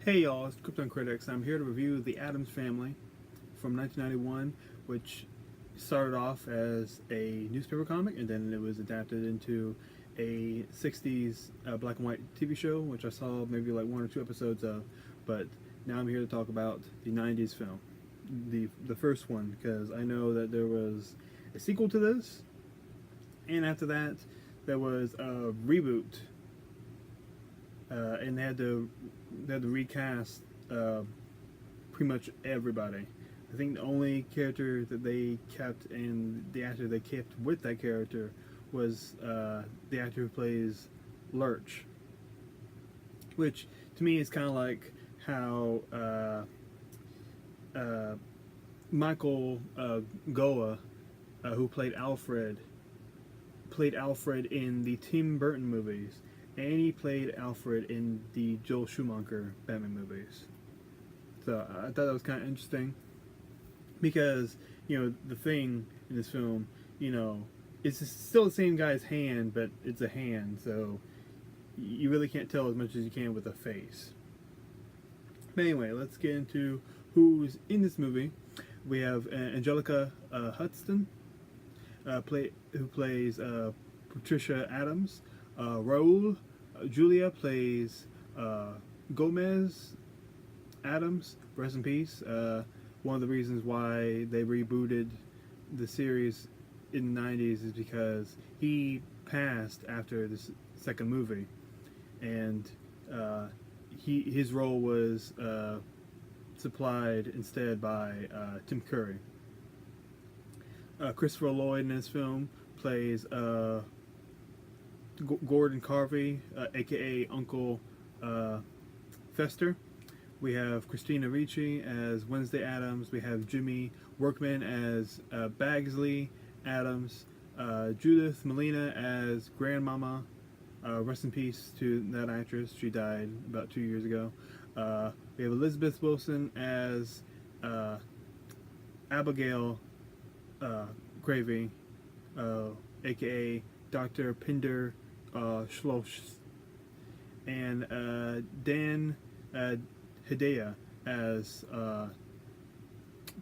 Hey y'all, it's Krypton Critics. I'm here to review The Addams Family from 1991, which started off as a newspaper comic and then it was adapted into a 60s black and white TV show, which I saw maybe like one or two episodes of. But now I'm here to talk about the 90s film, the first one, because I know that there was a sequel to this, and after that there was a reboot, and they had to recast pretty much everybody. I think the only character that they kept and the actor they kept with that character was the actor who plays Lurch, which to me is kind of like how Michael Goa, who played Alfred in the Tim Burton movies, and he played Alfred in the Joel Schumacher Batman movies. So I thought that was kind of interesting because the thing in this film, it's still the same guy's hand, but it's a hand, so you really can't tell as much as you can with a face. But anyway, let's get into who's in this movie. We have Angelica Huston, who plays Patricia Addams. Raul Julia plays Gomez Addams. Rest in peace. One of the reasons why they rebooted the series in the 90s is because he passed after this second movie, and his role was supplied instead by Tim Curry. Christopher Lloyd in this film plays Gordon Carvey, aka Uncle Fester. We have Christina Ricci as Wednesday Addams. We have Jimmy Workman as Bagsley Addams. Judith Molina as Grandmama. Rest in peace to that actress. She died about 2 years ago. We have Elizabeth Wilson as Abigail Gravy, aka Dr. Pinder Schloss, and Dan Hedaya as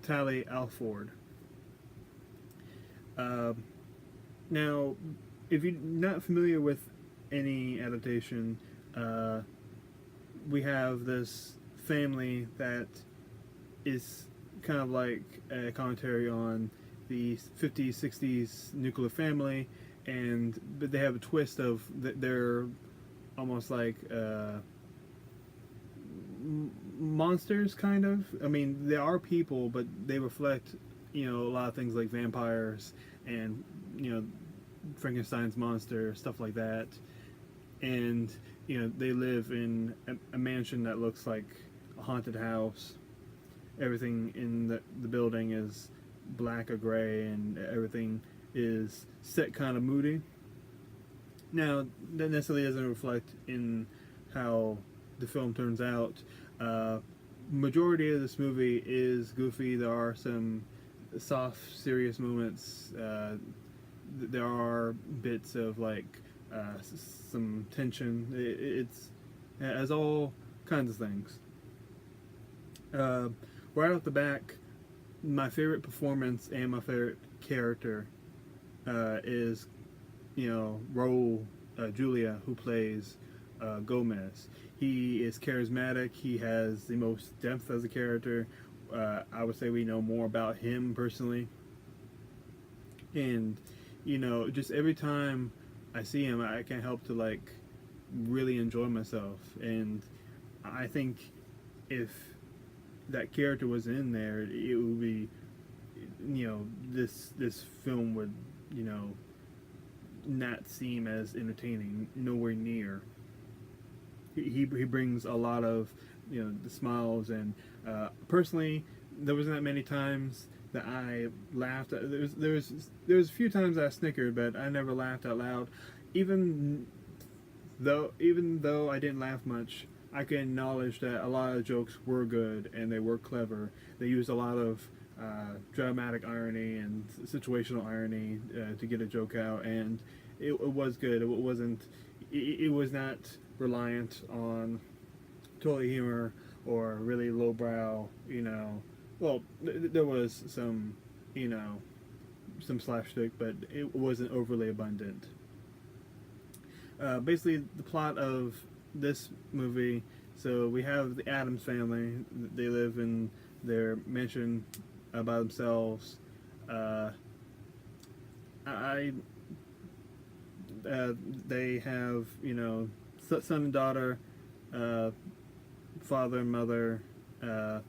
Tally Alford. Now, if you're not familiar with any adaptation, we have this family that is kind of like a commentary on the 50s, 60s nuclear family, but they have a twist of they're almost like monsters, kind of. I mean, they are people, but they reflect, a lot of things like vampires and, Frankenstein's monster, stuff like that. And, they live in a mansion that looks like a haunted house. Everything in the building is black or gray, and everything is set kind of moody. Now, that necessarily doesn't reflect in how the film turns out. Majority of this movie is goofy. There are some soft, serious moments. There are bits of like some tension. It has all kinds of things. Right off the back, my favorite performance and my favorite character is, Raul Julia, who plays Gomez. He is charismatic. He has the most depth as a character. I would say we know more about him personally. And, just every time I see him, I can't help to, like, really enjoy myself. And I think if that character was in there, it would be, this film would, not seem as entertaining, nowhere near. He brings a lot of, the smiles, and personally, there wasn't that many times that I laughed. There was a few times I snickered, but I never laughed out loud. Even though I didn't laugh much, I can acknowledge that a lot of jokes were good and they were clever. They used a lot of dramatic irony and situational irony to get a joke out, and it was good. It was not reliant on toilet humor or really lowbrow, well, there was some, some slapstick, but it wasn't overly abundant. Basically, the plot of this movie. So we have the Addams family. They live in their mansion by themselves. Uh, I They have son and daughter, uh, father and mother, uh,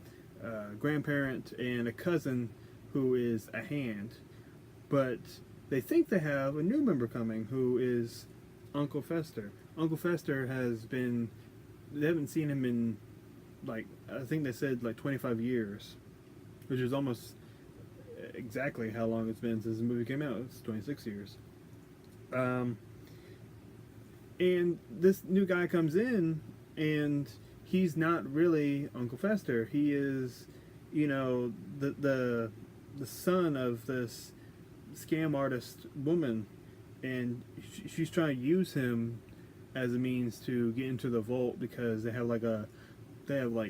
grandparent, and a cousin who is a hand. But they think they have a new member coming who is Uncle Fester. Uncle Fester has been. They haven't seen him in, like, I think they said like 25 years, which is almost exactly how long it's been since the movie came out. It's 26 years. And this new guy comes in, and he's not really Uncle Fester. He is, the son of this scam artist woman, and she's trying to use him as a means to get into the vault because they have like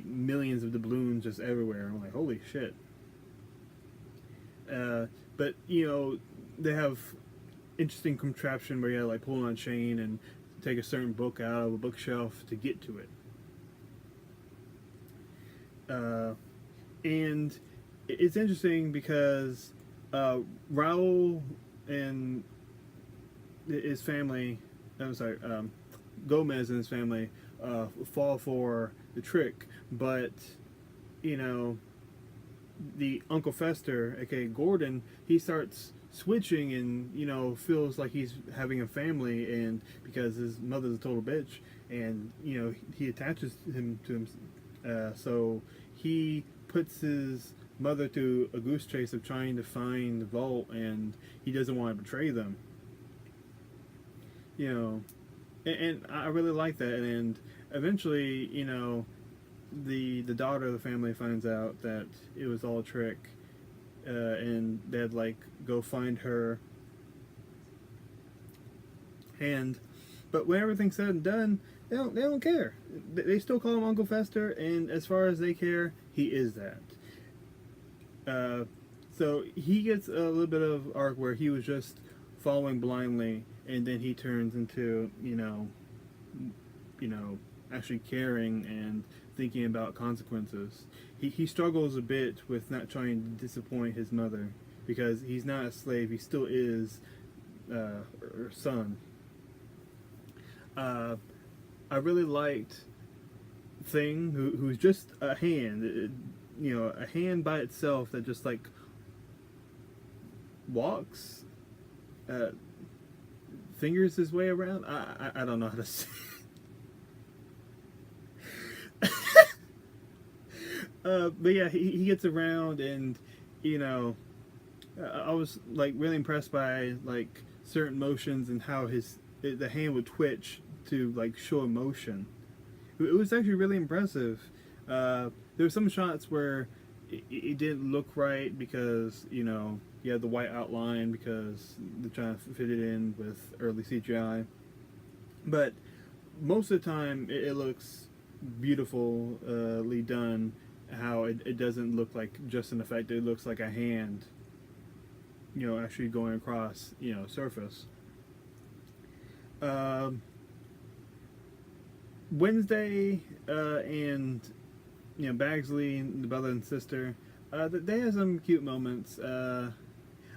millions of doubloons just everywhere. I'm like, holy shit. But they have interesting contraption where you like pull on a chain and take a certain book out of a bookshelf to get to it. And it's interesting because Raul and his family, I'm sorry, Gomez and his family fall for the trick, but the Uncle Fester, aka Gordon, he starts switching and feels like he's having a family, and because his mother's a total bitch, and he attaches him to him, so he puts his mother to a goose chase of trying to find the vault, and he doesn't want to betray them. And I really like that. And eventually, the daughter of the family finds out that it was all a trick, and they'd like go find her. But when everything's said and done, they don't care. They still call him Uncle Fester, and as far as they care, he is that. So he gets a little bit of arc where he was just following blindly, and then he turns into actually caring and thinking about consequences. He struggles a bit with not trying to disappoint his mother because he's not a slave. He still is her son. I really liked Thing, who's just a hand, a hand by itself that just like walks, fingers his way around. I don't know how to say. But yeah, he gets around, and I was like really impressed by like certain motions and how the hand would twitch to like show emotion. It was actually really impressive. There were some shots where it didn't look right because you had the white outline because they're trying to fit it in with early CGI. But most of the time, it looks beautifully done. How it doesn't look like just an effect. It looks like a hand, actually going across, surface. Wednesday and Bagsley, the brother and sister, they have some cute moments. I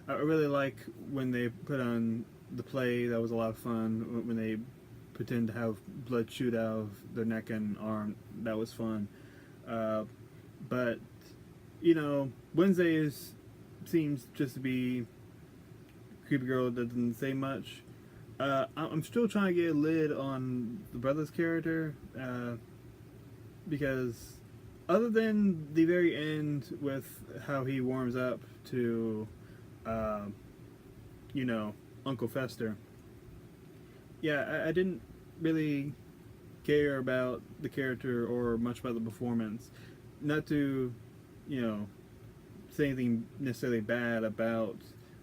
really like when they put on the play. That was a lot of fun. When they pretend to have blood shoot out of their neck and arm, that was fun. But Wednesday seems just to be a creepy girl that doesn't say much. I'm still trying to get a lid on the brother's character, because other than the very end with how he warms up to, Uncle Fester, yeah, I didn't really care about the character or much about the performance. Not to, say anything necessarily bad about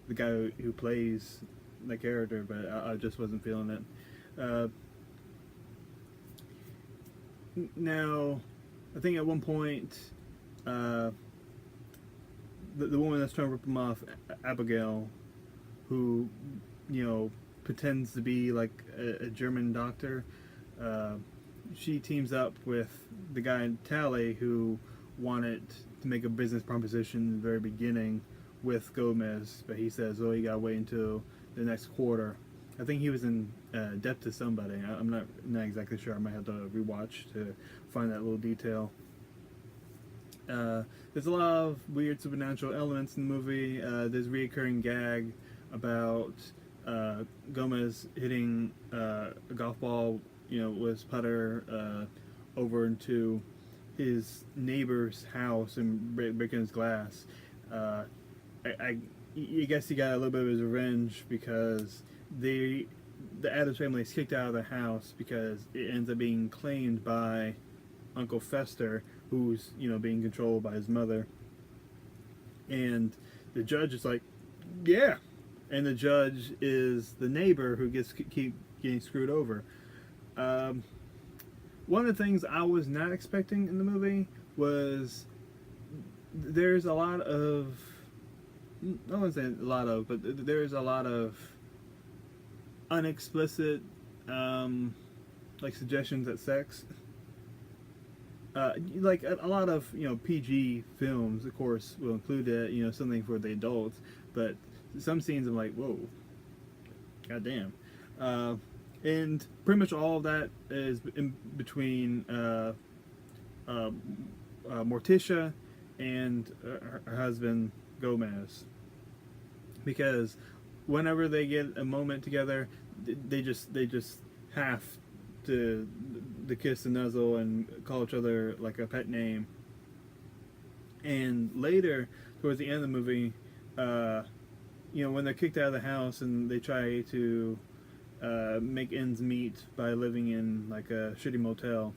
the guy who plays the character, but I just wasn't feeling it. Now, I think at one point, uh, the woman that's trying to rip him off, Abigail, who, pretends to be like a German doctor, uh, she teams up with the guy Tally who wanted to make a business proposition in the very beginning with Gomez, but he says, "Oh, you gotta wait until the next quarter." I think he was in debt to somebody. I'm not exactly sure. I might have to rewatch to find that little detail. There's a lot of weird supernatural elements in the movie. There's a reoccurring gag about Gomez hitting a golf ball, with his putter over into his neighbor's house and breaking his glass. I guess he got a little bit of his revenge because the Addams family is kicked out of the house because it ends up being claimed by Uncle Fester, who's being controlled by his mother, and the judge is like, yeah, and the judge is the neighbor who keep getting screwed over. One of the things I was not expecting in the movie was there's a lot of, I wouldn't say a lot of, but there's a lot of unexplicit like suggestions at sex. Like a lot of PG films, of course, will include it, something for the adults, but some scenes I'm like, whoa, goddamn. And pretty much all of that is in between Morticia and her husband Gomez, because whenever they get a moment together, they just have to kiss and nuzzle and call each other like a pet name. And later, towards the end of the movie, when they're kicked out of the house and they try to make ends meet by living in like a shitty motel,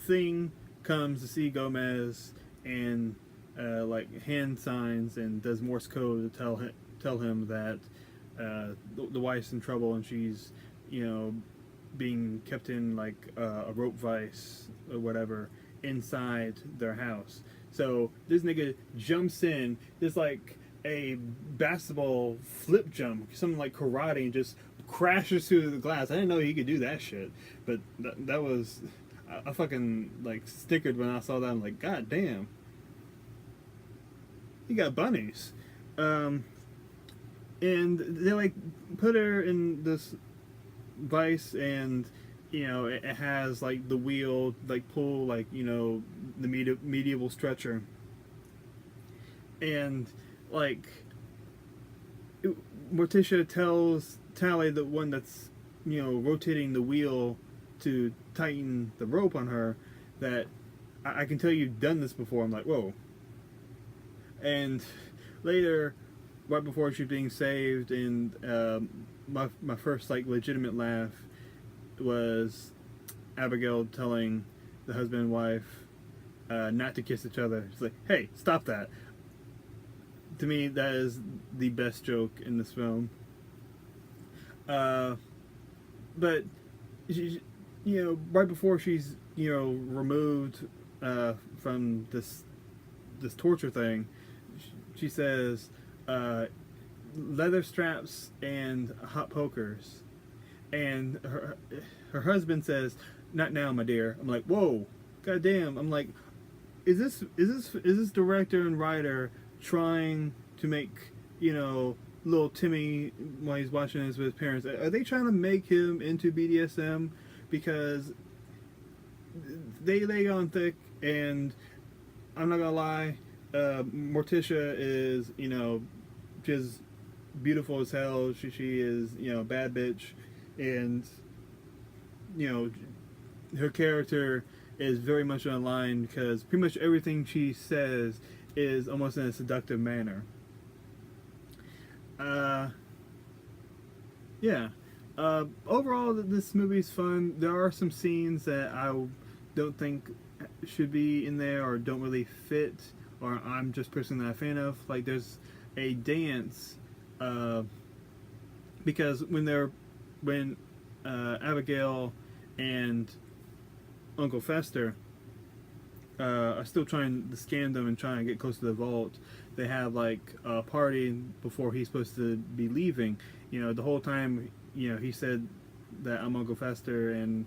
Thing comes to see Gomez and like hand signs and does Morse code to tell him that the wife's in trouble and she's being kept in like a rope vice or whatever inside their house. So this nigga jumps in. There's like a basketball flip jump, something like karate, and just crashes through the glass. I didn't know he could do that shit, but that was, I fucking like stickered when I saw that. I'm like, god damn, he got bunnies. And they like put her in this vice, and it has like the wheel like pull like the medieval stretcher, and like Morticia tells Tally, the one that's rotating the wheel to tighten the rope on her, that I can tell you've done this before. I'm like, whoa. And later, right before she's being saved, and my first like legitimate laugh was Abigail telling the husband and wife not to kiss each other. She's like, hey, stop that. To me, that is the best joke in this film. But she, right before she's removed from this torture thing, she says leather straps and hot pokers, and her husband says, "Not now, my dear." I'm like, whoa, goddamn. I'm like, is this director and writer trying to make little Timmy, while he's watching this with his parents, are they trying to make him into BDSM? Because they lay on thick, and I'm not gonna lie, Morticia is just beautiful as hell. She is bad bitch, and her character is very much online because pretty much everything she says is almost in a seductive manner. Overall, this movie's fun. There are some scenes that I don't think should be in there or don't really fit, or I'm just personally not a fan of. Like, there's a dance, because when Abigail and Uncle Fester are still trying to scam them and trying to get close to the vault. They have like a party before he's supposed to be leaving. You know, the whole time, you know, he said that I'm Uncle Fester and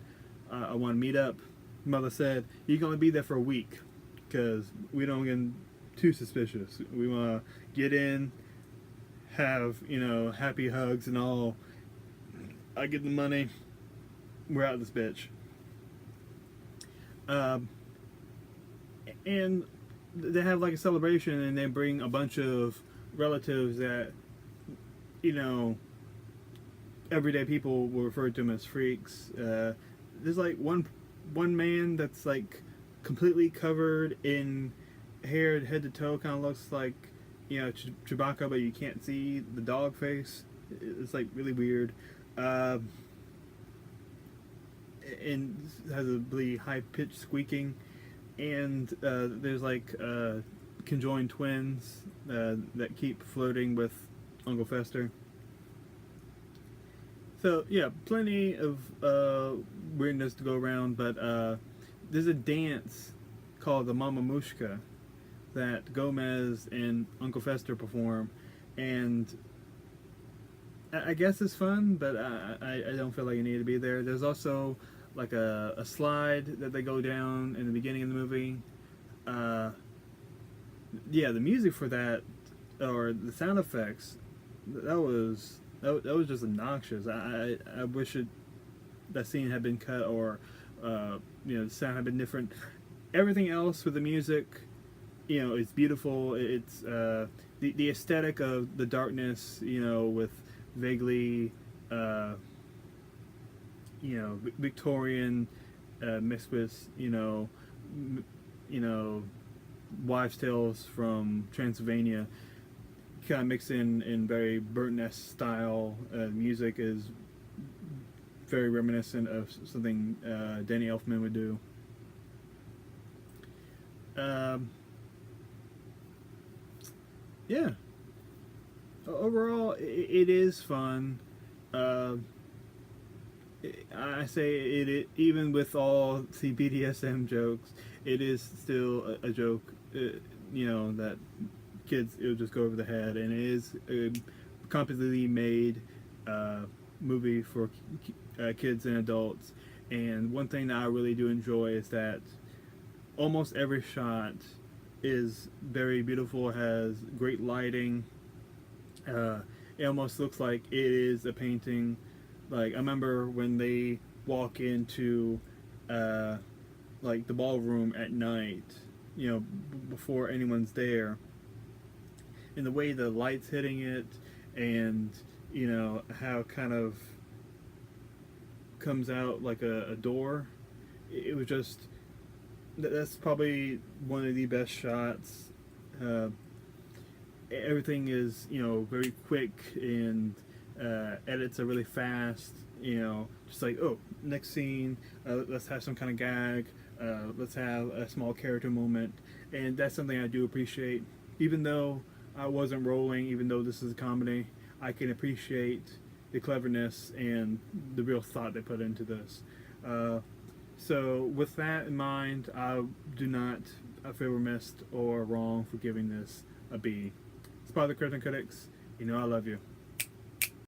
I want to meet up. Mother said, "You're gonna be there for a week, because we don't get too suspicious. We want to get in, have, you know, happy hugs and all. I get the money. We're out of this bitch." And they have like a celebration, and they bring a bunch of relatives that, you know, everyday people will refer to them as freaks. There's like one man that's like completely covered in hair head to toe, kind of looks like, you know, Chewbacca, but you can't see the dog face. It's like really weird, and has a really high pitched squeaking. And there's like conjoined twins that keep flirting with Uncle Fester. So yeah, plenty of weirdness to go around, but there's a dance called the Mama Mushka that Gomez and Uncle Fester perform, and I guess it's fun, but I don't feel like I need to be there. There's also like a slide that they go down in the beginning of the movie. Yeah, the music for that, or the sound effects, that was just obnoxious. I wish that scene had been cut, or you know, the sound had been different. Everything else with the music, you know, it's beautiful. It's the aesthetic of the darkness, you know, with vaguely you know, Victorian mixed with, you know, wives' tales from Transylvania, kind of mixed in very Burton-esque style. Music is very reminiscent of something Danny Elfman would do. Yeah. Overall, it is fun. I say even with all the BDSM jokes, it is still a joke, you know, that kids, it'll just go over the head, and it is a completely made movie for kids and adults. And one thing that I really do enjoy is that almost every shot is very beautiful, has great lighting. It almost looks like it is a painting. Like, I remember when they walk into like the ballroom at night, you know, before anyone's there, and the way the light's hitting it, and, you know, how it kind of comes out like a door. It was just, that's probably one of the best shots. Everything is, you know, very quick, and edits are really fast, you know, just like, oh, next scene, let's have some kind of gag, let's have a small character moment. And that's something I do appreciate. Even though I wasn't rolling, even though this is a comedy, I can appreciate the cleverness and the real thought they put into this. So with that in mind, I do not feel remiss or wrong for giving this a B. It's part of the Curtain Critics. You know I love you.